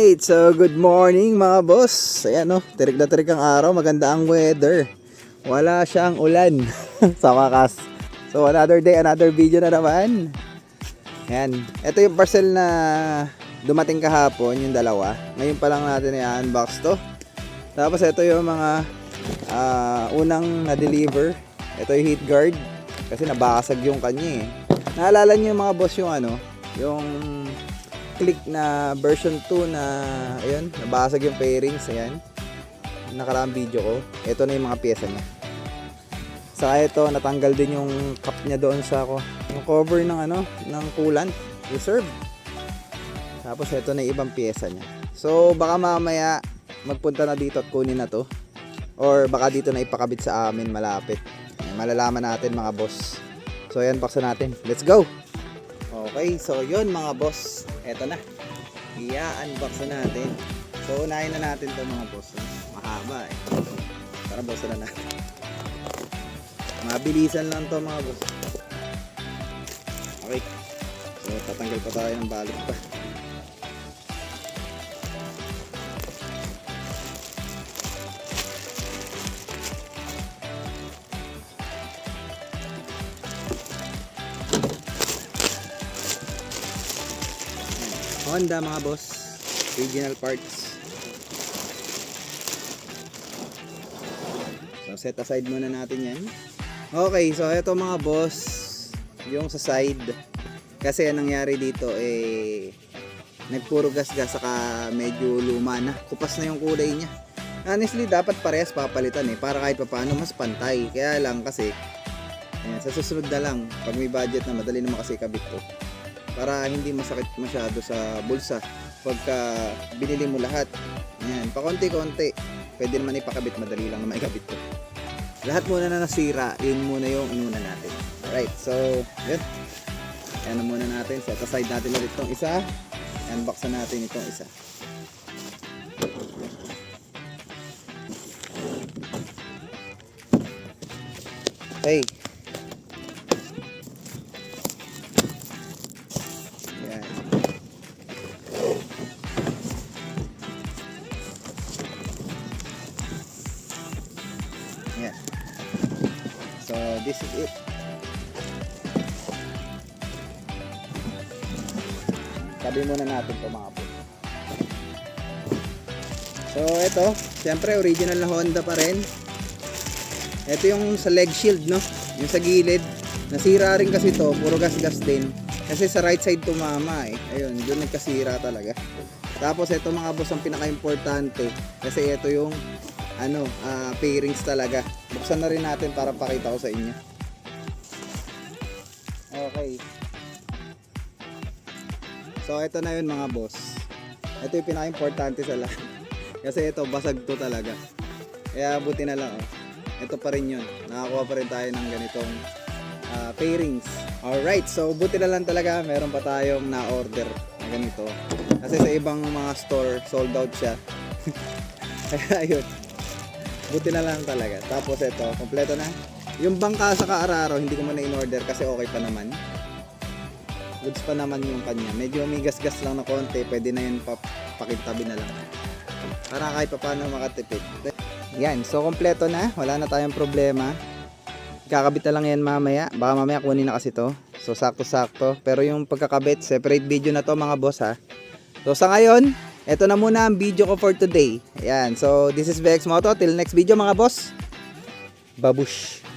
Alright, so good morning mga boss. Ayan o, tirik na tirik ang araw, maganda ang weather. Wala siyang ulan sa wakas. So another day, another video na naman. Ayan, ito yung parcel na dumating kahapon, yung dalawa. Ngayon pa lang natin i-unbox to. Tapos ito yung mga unang na-deliver. Ito yung heat guard kasi nabasag yung kanya eh. Naalala niyo yung mga boss yung yung click na version 2 na ayun, nabasag yung fairings, ayan. Nakaraang video ko. Ito na yung mga pyesa niya. Saka ito, natanggal din yung cap niya doon sa yung cover ng ng coolant reserve. Tapos ito na yung ibang pyesa niya. So baka mamaya magpunta na dito at kunin na to. Or baka dito na ipakabit sa amin malapit. Malalaman natin mga boss. So ayan, baksan natin. Let's go! Okay, so yun mga boss. Eto na. I-unbox na natin. So unahin na natin to mga boss. Mahaba eh. Tara, buksan na natin. Mabilisan lang to mga boss. Okay. So tatanggal pa tayo ng balot pa. Honda mga boss, original parts. So set aside muna natin yan. Okay, so ito mga boss, yung sa side. Kasi anong nangyari dito nagpuro gas-gas saka medyo luma na. Kupas na yung kulay niya. Honestly, dapat parehas papalitan para kahit papaano mas pantay. Kaya lang kasi sa susunod na lang, pag may budget na, madali naman kasi kabit to. Para hindi masakit masyado sa bulsa pagka binili mo lahat. Ayan, pa konti-konti. Pwede naman ipakabit, madali lang na maikabit to. Lahat muna na nasira, yun muna yung inuna natin. Alright, so yun. Ayan na muna natin. Set aside natin ulit itong isa. Unbox na natin itong isa. Okay. Yeah. So this is it. Tabi muna natin ito mga po. So ito, siyempre original na Honda pa rin. Ito yung sa leg shield, no? Yung sa gilid. Nasira rin kasi to, puro gas-gas din. Kasi sa right side tumama eh. Ayun, doon nagkasira talaga. Tapos ito mga boss ang pinaka-importante. Kasi ito yung pairings talaga. Buksan na rin natin para pakita ko sa inyo. Okay. So ito na yun mga boss. Ito yung pinaka-importante sa lahat. Kasi ito basag to talaga. Kaya buti na lang ito pa rin yun. Nakakuha pa rin tayo ng ganitong pairings. Alright, so buti na lang talaga meron pa tayong na-order na ganito. Kasi sa ibang mga store sold out siya. Kaya ayun, buti na lang talaga. Tapos ito, kompleto na. Yung bangka sa Kaararo, hindi ko muna in-order kasi okay pa naman. Goods pa naman yung kanya. Medyo may gas-gas lang na konti. Pwede na yun pakintabi na lang. Para kahit pa paano makatipid. Yan, so kompleto na. Wala na tayong problema. Kakabit na lang yan mamaya. Baka mamaya kunin na kasi to. So sakto-sakto. Pero yung pagkakabit, separate video na to mga boss ha. So sa ngayon, ito na muna ang video ko for today. Ayan, so this is VX Moto. Till next video mga boss. Babush!